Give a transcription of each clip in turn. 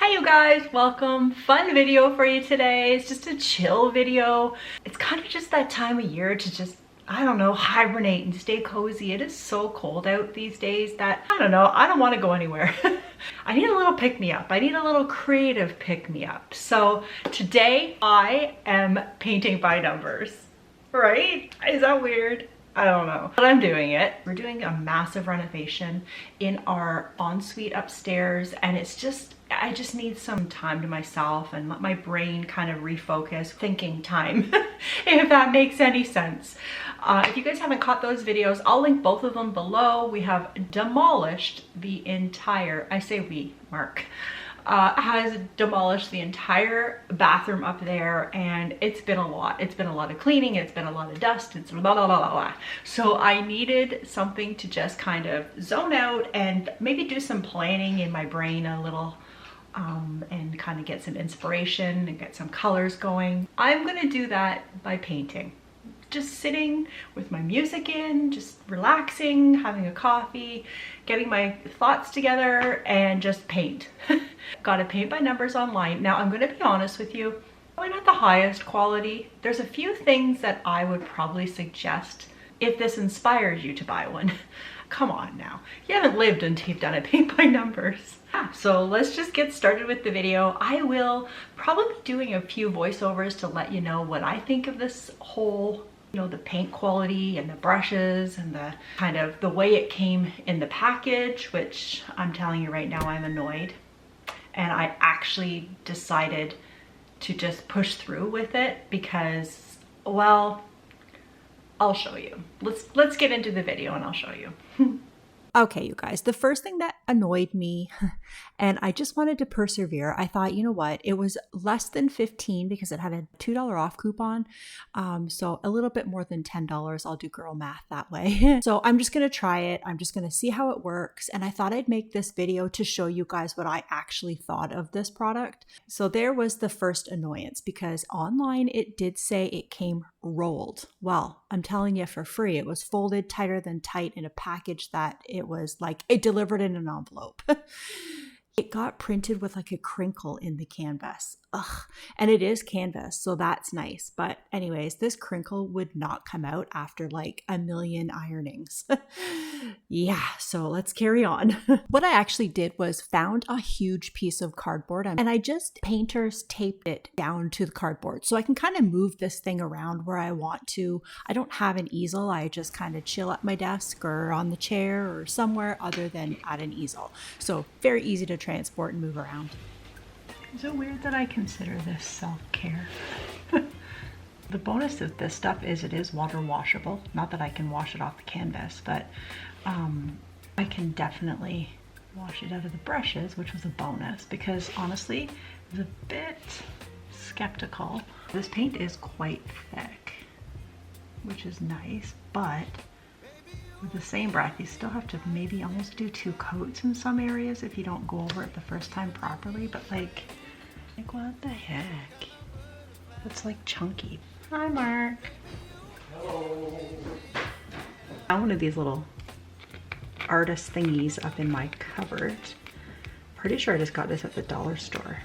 Hey you guys, welcome. Fun video for you today. It's just a chill video. It's kind of just that time of year to just, I don't know, hibernate and stay cozy. It is so cold out these days that, I don't know, I don't want to go anywhere. I need a little pick-me-up. I need a little creative pick-me-up. So today I am painting by numbers, right? Is that weird? I don't know, but I'm doing it. We're doing a massive renovation in our ensuite upstairs, and I just need some time to myself and let my brain kind of refocus, thinking time, if that makes any sense. If you guys haven't caught those videos, I'll link both of them below. We have demolished the entire, I say we, Mark, has demolished the entire bathroom up there, and it's been a lot. It's been a lot of cleaning, it's been a lot of dust, it's blah, blah, blah, blah, blah. So I needed something to just kind of zone out and maybe do some planning in my brain a little, and kind of get some inspiration and get some colors going. I'm gonna do that by painting. Just sitting with my music in, just relaxing, having a coffee, getting my thoughts together, and just paint. Got a paint by numbers online. Now I'm gonna be honest with you, probably not the highest quality. There's a few things that I would probably suggest if this inspires you to buy one. Come on now, you haven't lived until you've done a paint by numbers. So let's just get started with the video. I will probably be doing a few voiceovers to let you know what I think of this whole, you know, the paint quality and the brushes and the kind of the way it came in the package, which I'm telling you right now, I'm annoyed. And I actually decided to just push through with it because, well, I'll show you. Let's get into the video and I'll show you. Okay, you guys, the first thing that annoyed me, and I just wanted to persevere, I thought, you know what, it was less than $15 because it had a $2 off coupon, so a little bit more than $10. I'll do girl math that way. So I'm just going to try it. I'm just going to see how it works, and I thought I'd make this video to show you guys what I actually thought of this product. So there was the first annoyance, because online it did say it came rolled. Well, I'm telling you for free, it was folded tighter than tight in a package that it was like it delivered in an envelope. It got printed with like a crinkle in the canvas. Ugh. And it is canvas, so that's nice. But anyways, this crinkle would not come out after like a million ironings. Yeah, so let's carry on. What I actually did was found a huge piece of cardboard and I just painter's taped it down to the cardboard. So I can kind of move this thing around where I want to. I don't have an easel. I just kind of chill at my desk or on the chair or somewhere other than at an easel. So very easy to transport and move around. Is it weird that I consider this self-care? The bonus of this stuff is it is water washable. Not that I can wash it off the canvas, but I can definitely wash it out of the brushes, which was a bonus because honestly, I was a bit skeptical. This paint is quite thick, which is nice, but with the same breath, you still have to maybe almost do 2 coats in some areas if you don't go over it the first time properly, but like what the heck? It's like chunky. Hi, Mark. Hello. I have one of these little artist thingies up in my cupboard. Pretty sure I just got this at the dollar store.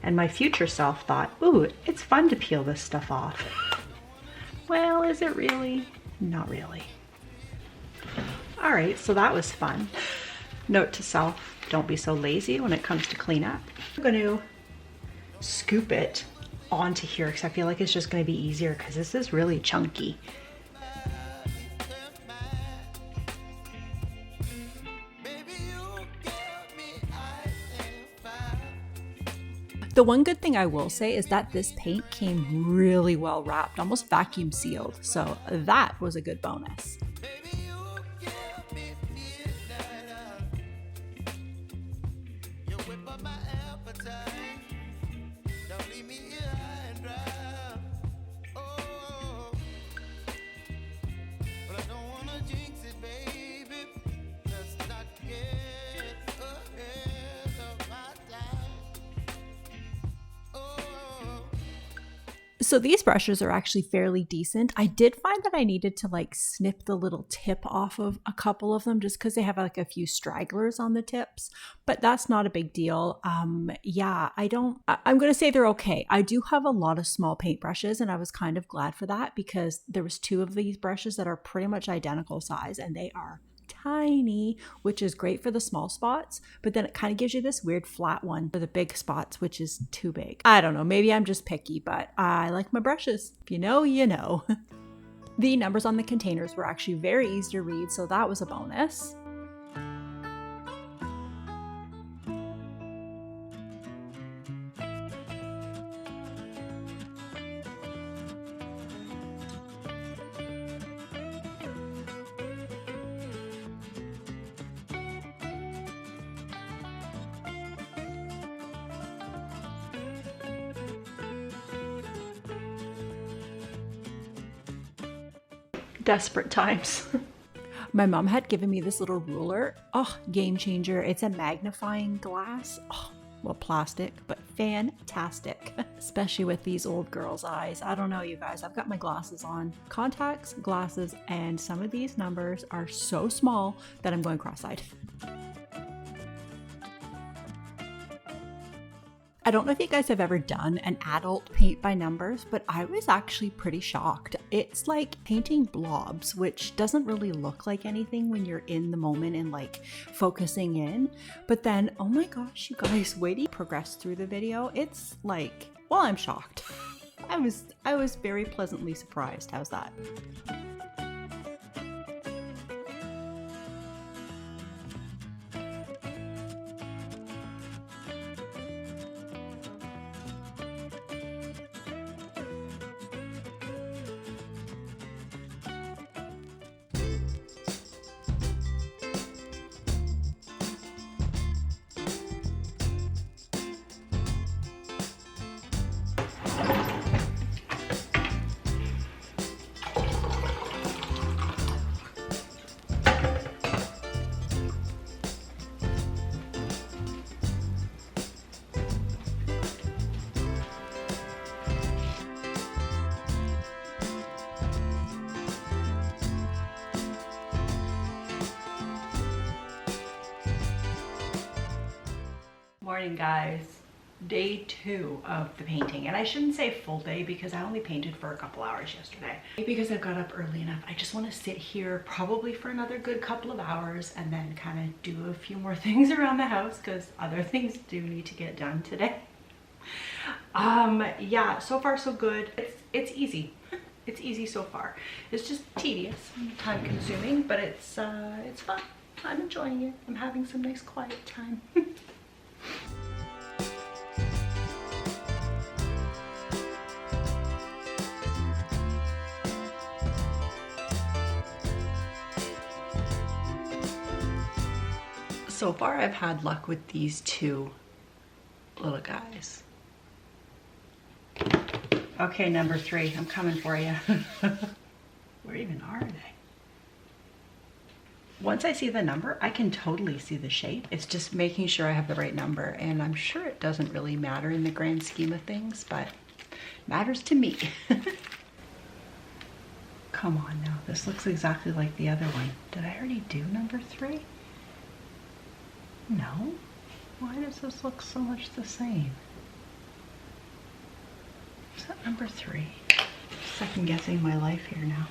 And my future self thought, ooh, it's fun to peel this stuff off. Well, is it really? Not really. All right, so that was fun. Note to self, don't be so lazy when it comes to cleanup. I'm going to scoop it onto here because I feel like it's just going to be easier because this is really chunky. The one good thing I will say is that this paint came really well wrapped, almost vacuum sealed. So that was a good bonus. So these brushes are actually fairly decent. I did find that I needed to like snip the little tip off of a couple of them just because they have like a few stragglers on the tips, but that's not a big deal. Yeah, I'm going to say they're okay. I do have a lot of small paintbrushes and I was kind of glad for that because there was two of these brushes that are pretty much identical size and they are tiny, which is great for the small spots, but then it kind of gives you this weird flat one for the big spots, which is too big. I don't know, maybe I'm just picky, but I like my brushes. If you know, you know. The numbers on the containers were actually very easy to read, so that was a bonus. Desperate times. My mom had given me this little ruler. Oh, game changer. It's a magnifying glass. Oh, well, plastic, but fantastic. Especially with these old girls' eyes. I don't know, you guys. I've got my glasses on. Contacts, glasses, and some of these numbers are so small that I'm going cross-eyed. I don't know if you guys have ever done an adult paint by numbers, but I was actually pretty shocked. It's like painting blobs, which doesn't really look like anything when you're in the moment and like focusing in. But then, oh my gosh, you guys, wait till you progress through the video. It's like, well, I'm shocked. I was very pleasantly surprised. How's that? Morning, guys. Day 2 of the painting, and I shouldn't say full day because I only painted for a couple hours yesterday. Because I got up early enough, I just want to sit here probably for another good couple of hours and then kind of do a few more things around the house because other things do need to get done today. Yeah, so far so good. It's easy. It's easy so far. It's just tedious and time consuming, but it's fun. I'm enjoying it. I'm having some nice quiet time. So far I've had luck with these two little guys. Okay, number 3, I'm coming for you. Where even are they? Once I see the number, I can totally see the shape. It's just making sure I have the right number, and I'm sure it doesn't really matter in the grand scheme of things, but it matters to me. Come on now, this looks exactly like the other one. Did I already do number 3? No? Why does this look so much the same? Is that number 3? Second guessing my life here now.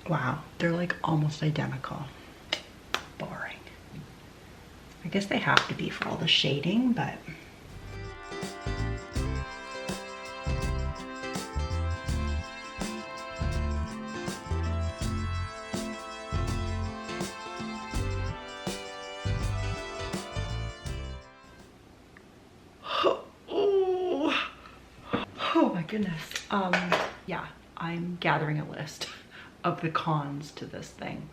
Wow, they're like almost identical. Boring. I guess they have to be for all the shading, but oh my goodness. Yeah, I'm gathering a list of the cons to this thing.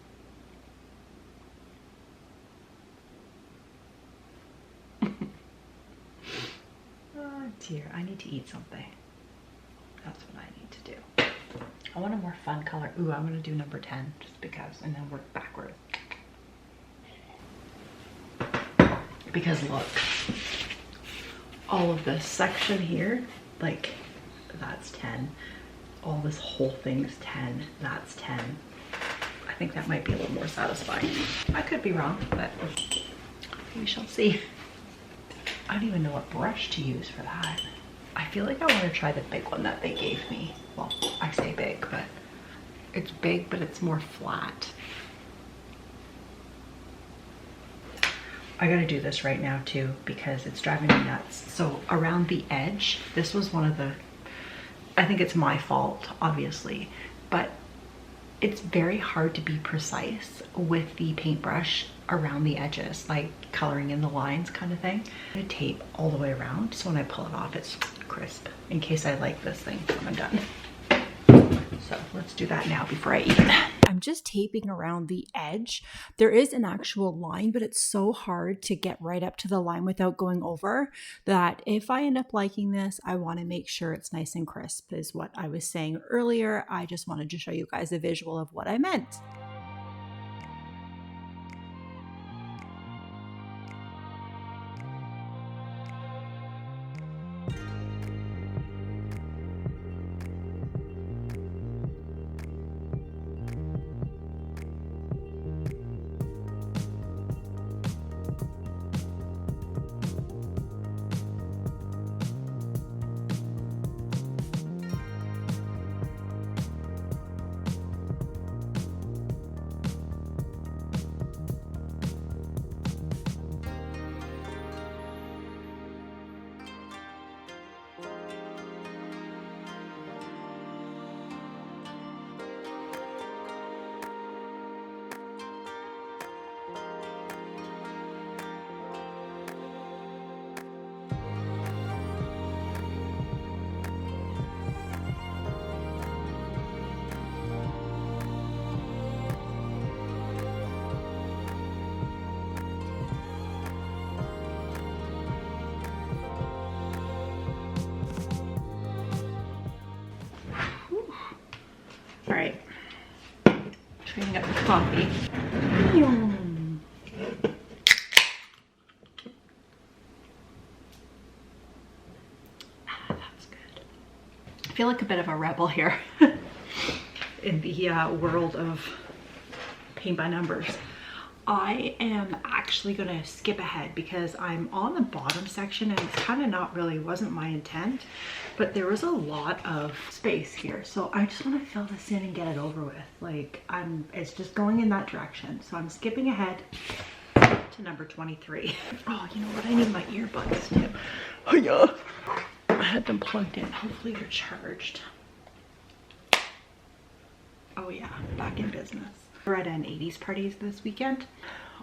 Oh dear, I need to eat something. That's what I need to do. I want a more fun color. Ooh, I'm gonna do number 10 just because, and then work backwards. Because look, all of this section here, like that's 10. All this whole thing's 10, that's 10. I think that might be a little more satisfying. I could be wrong, but we shall see. I don't even know what brush to use for that. I feel like I want to try the big one that they gave me. Well, I say big, but it's big, but it's more flat. I gotta do this right now too because it's driving me nuts. So around the edge, this was one of the, I think it's my fault, obviously, but it's very hard to be precise with the paintbrush around the edges, like coloring in the lines kind of thing. I tape all the way around so when I pull it off, it's crisp in case I like this thing when I'm done. So let's do that now before I eat. I'm just taping around the edge. There is an actual line, but it's so hard to get right up to the line without going over that if I end up liking this, I want to make sure it's nice and crisp is what I was saying earlier. I just wanted to show you guys a visual of what I meant. All right, training up the coffee. That's good. I feel like a bit of a rebel here in the world of paint by numbers. I am actually gonna skip ahead because I'm on the bottom section and it's kind of not really, wasn't my intent, but there was a lot of space here. So I just want to fill this in and get it over with. Like it's just going in that direction. So I'm skipping ahead to number 23. Oh, you know what? I need my earbuds too. Oh yeah. I had them plugged in. Hopefully they're charged. Oh yeah, back in business. We're at an 80s parties this weekend.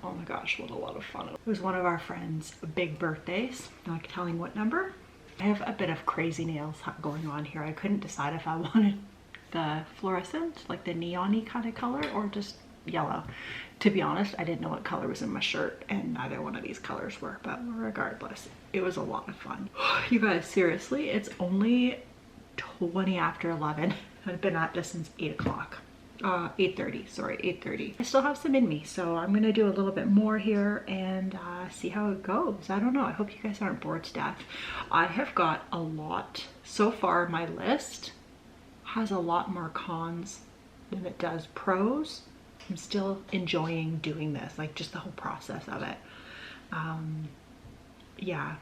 Oh my gosh, what a lot of fun. It was one of our friends' big birthdays, not telling what number. I have a bit of crazy nails going on here. I couldn't decide if I wanted the fluorescent, like the neon-y kind of color, or just yellow. To be honest, I didn't know what color was in my shirt, and neither one of these colors were, but regardless, it was a lot of fun. You guys, seriously, it's only 20 after 11. I've been at this since 8 o'clock. 8:30, sorry, 8:30. I still have some in me, so I'm gonna do a little bit more here and see how it goes. I don't know, I hope you guys aren't bored to death. I have got a lot. So far, my list has a lot more cons than it does pros. I'm still enjoying doing this, like just the whole process of it. Yeah.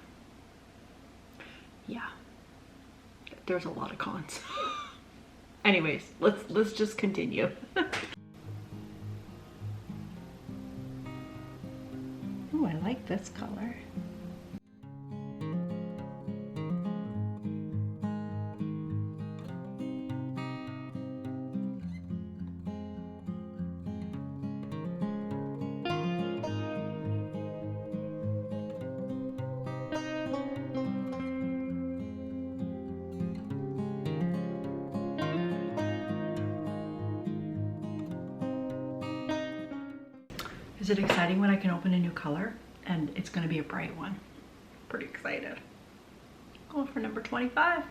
There's a lot of cons. Anyways, let's just continue. Oh, I like this color. Is it exciting when I can open a new color? And it's gonna be a bright one. Pretty excited. Going for number 25,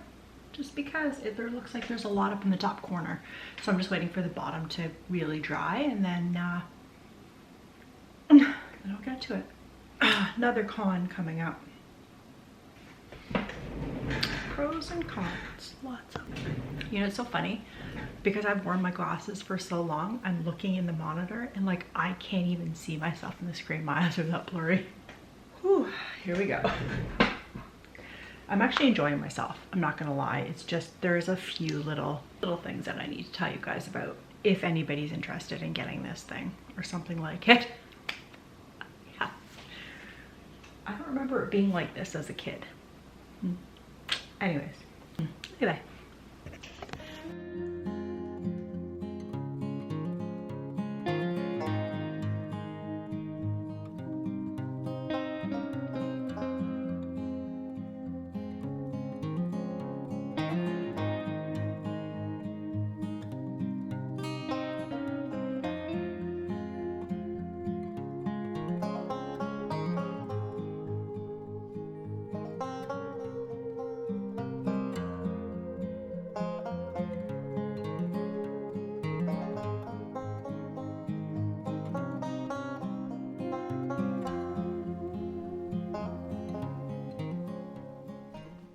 just because there looks like there's a lot up in the top corner. So I'm just waiting for the bottom to really dry and then I'll get to it. Another con coming up. pros and cons, lots of them. You know, it's so funny because I've worn my glasses for so long. I'm looking in the monitor and like I can't even see myself in the screen. My eyes are that blurry. Whew, here we go. I'm actually enjoying myself. I'm not gonna lie. It's just there's a few little things that I need to tell you guys about if anybody's interested in getting this thing or something like it. Yeah. I don't remember it being like this as a kid. Anyways, look at that.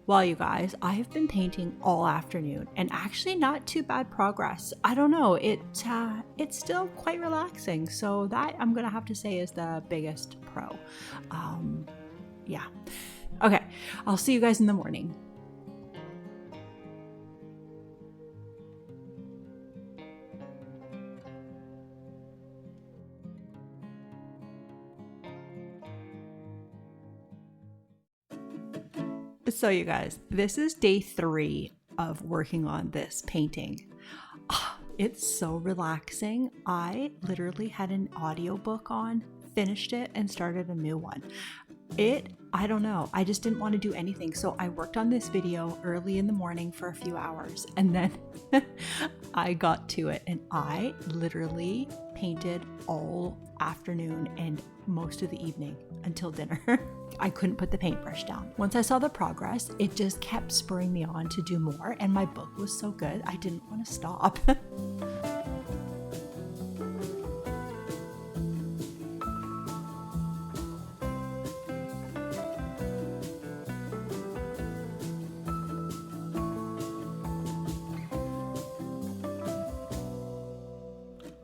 Well, you guys, I have been painting all afternoon and actually not too bad progress. I don't know, it's still quite relaxing. So that I'm gonna have to say is the biggest pro. Yeah. Okay, I'll see you guys in the morning. So you guys, this is day 3 of working on this painting. Oh, it's so relaxing. I literally had an audiobook on, finished it, and started a new one. I don't know, I just didn't want to do anything. So I worked on this video early in the morning for a few hours and then I got to it and I literally painted all afternoon and most of the evening until dinner. I couldn't put the paintbrush down. Once I saw the progress, it just kept spurring me on to do more and my book was so good, I didn't want to stop.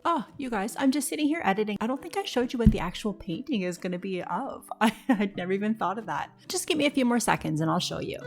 Oh, you guys, I'm just sitting here editing. I don't think I showed you what the actual painting is going to be of. I'd never even thought of that. Just give me a few more seconds and I'll show you.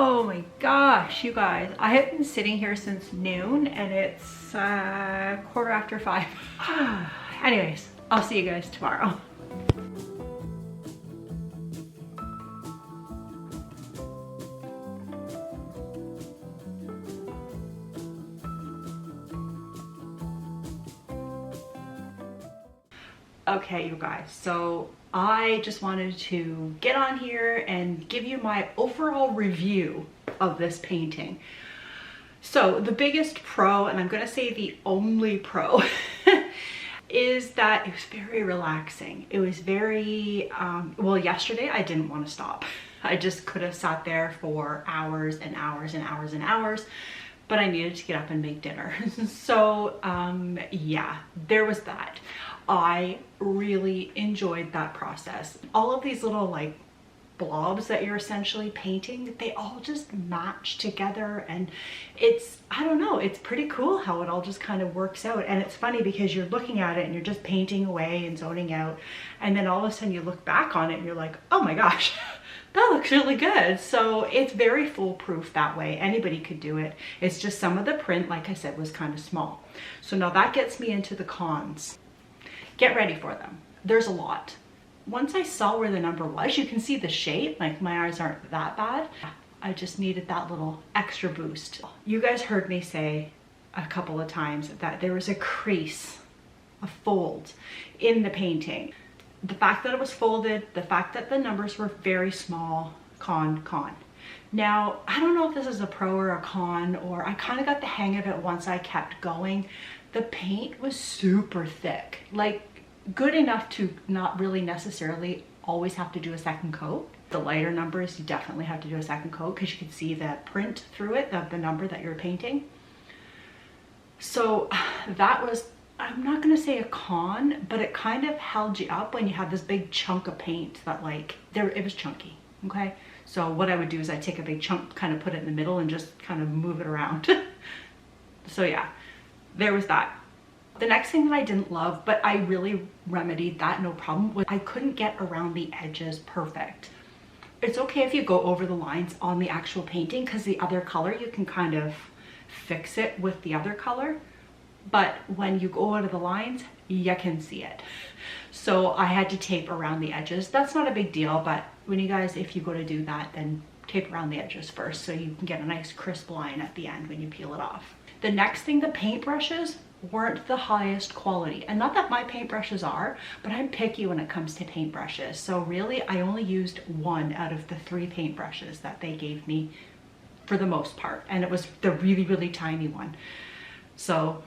Oh my gosh, you guys. I have been sitting here since noon and it's 5:15. Anyways, I'll see you guys tomorrow. Okay, you guys, so I just wanted to get on here and give you my overall review of this painting. So the biggest pro, and I'm gonna say the only pro, is that it was very relaxing. It was very, well, yesterday I didn't want to stop. I just could have sat there for hours and hours and hours and hours, but I needed to get up and make dinner. So yeah, there was that. I really enjoyed that process. All of these little like blobs that you're essentially painting, they all just match together and it's, I don't know, it's pretty cool how it all just kind of works out. And it's funny because you're looking at it and you're just painting away and zoning out, and then all of a sudden you look back on it and you're like, oh my gosh, that looks really good. So it's very foolproof that way. Anybody could do it. It's just some of the print, like I said, was kind of small. So now that gets me into the cons. Get ready for them. There's a lot. Once I saw where the number was, you can see the shape, like my eyes aren't that bad. I just needed that little extra boost. You guys heard me say a couple of times that there was a crease, a fold in the painting. The fact that it was folded, the fact that the numbers were very small, con. Now, I don't know if this is a pro or a con, or I kind of got the hang of it once I kept going. The paint was super thick. Like, good enough to not really necessarily always have to do a second coat. The lighter numbers, you definitely have to do a second coat because you can see the print through it of the number that you're painting. So that was, I'm not gonna say a con, but it kind of held you up when you had this big chunk of paint that like, it was chunky, okay? So what I would do is I'd take a big chunk, kind of put it in the middle and just kind of move it around. So yeah, there was that. The next thing that I didn't love, but I really remedied that, no problem, was I couldn't get around the edges perfect. It's okay if you go over the lines on the actual painting because the other color, you can kind of fix it with the other color. But when you go out of the lines, you can see it. So I had to tape around the edges. That's not a big deal, but when you guys, if you go to do that, then tape around the edges first so you can get a nice crisp line at the end when you peel it off. The next thing, the paintbrushes weren't the highest quality. And not that my paintbrushes are, but I'm picky when it comes to paintbrushes. So really, I only used one out of the 3 paintbrushes that they gave me for the most part. And it was the really, really tiny one. So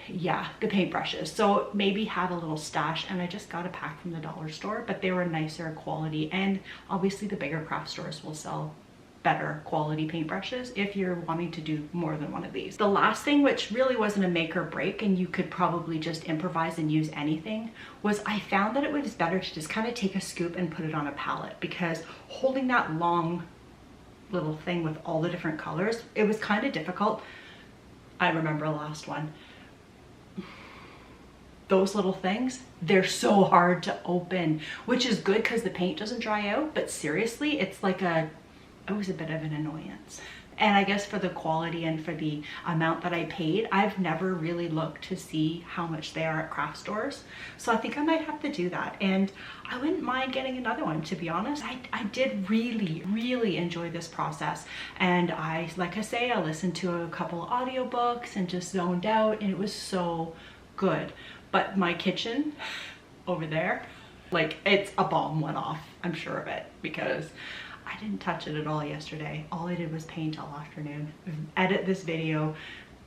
yeah, the paintbrushes. So maybe have a little stash, and I just got a pack from the dollar store, but they were nicer quality. And obviously the bigger craft stores will sell better quality paintbrushes if you're wanting to do more than one of these. The last thing, which really wasn't a make or break and you could probably just improvise and use anything, was I found that it was better to just kind of take a scoop and put it on a palette, because holding that long little thing with all the different colors, it was kind of difficult. I remember the last one. Those little things, they're so hard to open, which is good because the paint doesn't dry out, but seriously, it's like it was a bit of an annoyance. And I guess for the quality and for the amount that I paid, I've never really looked to see how much they are at craft stores. So I think I might have to do that. And I wouldn't mind getting another one, to be honest. I did really, really enjoy this process. And like I say, I listened to a couple of audiobooks and just zoned out, and it was so good. But my kitchen over there, like, it's a bomb went off, I'm sure of it, because I didn't touch it at all yesterday. All I did was paint all afternoon. Edit this video,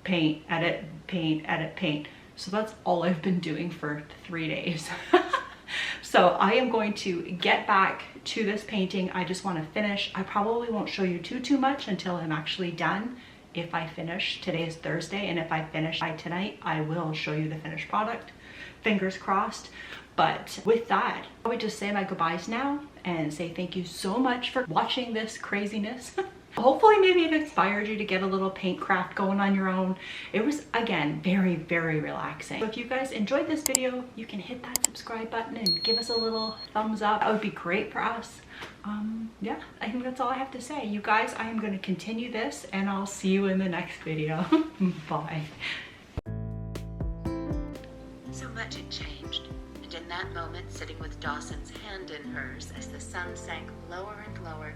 paint, edit, paint, edit, paint. So that's all I've been doing for 3 days. So I am going to get back to this painting. I just want to finish. I probably won't show you too much until I'm actually done. If I finish, today is Thursday, and if I finish by tonight, I will show you the finished product. Fingers crossed. But with that, I would just say my goodbyes now and say thank you so much for watching this craziness. Hopefully maybe it inspired you to get a little paint craft going on your own. It was, again, very, very relaxing. So if you guys enjoyed this video, you can hit that subscribe button and give us a little thumbs up. That would be great for us. Yeah, I think that's all I have to say. You guys, I am going to continue this, and I'll see you in the next video. Bye. So much had changed, and in that moment, sitting with Dawson's hand in hers as the sun sank lower and lower,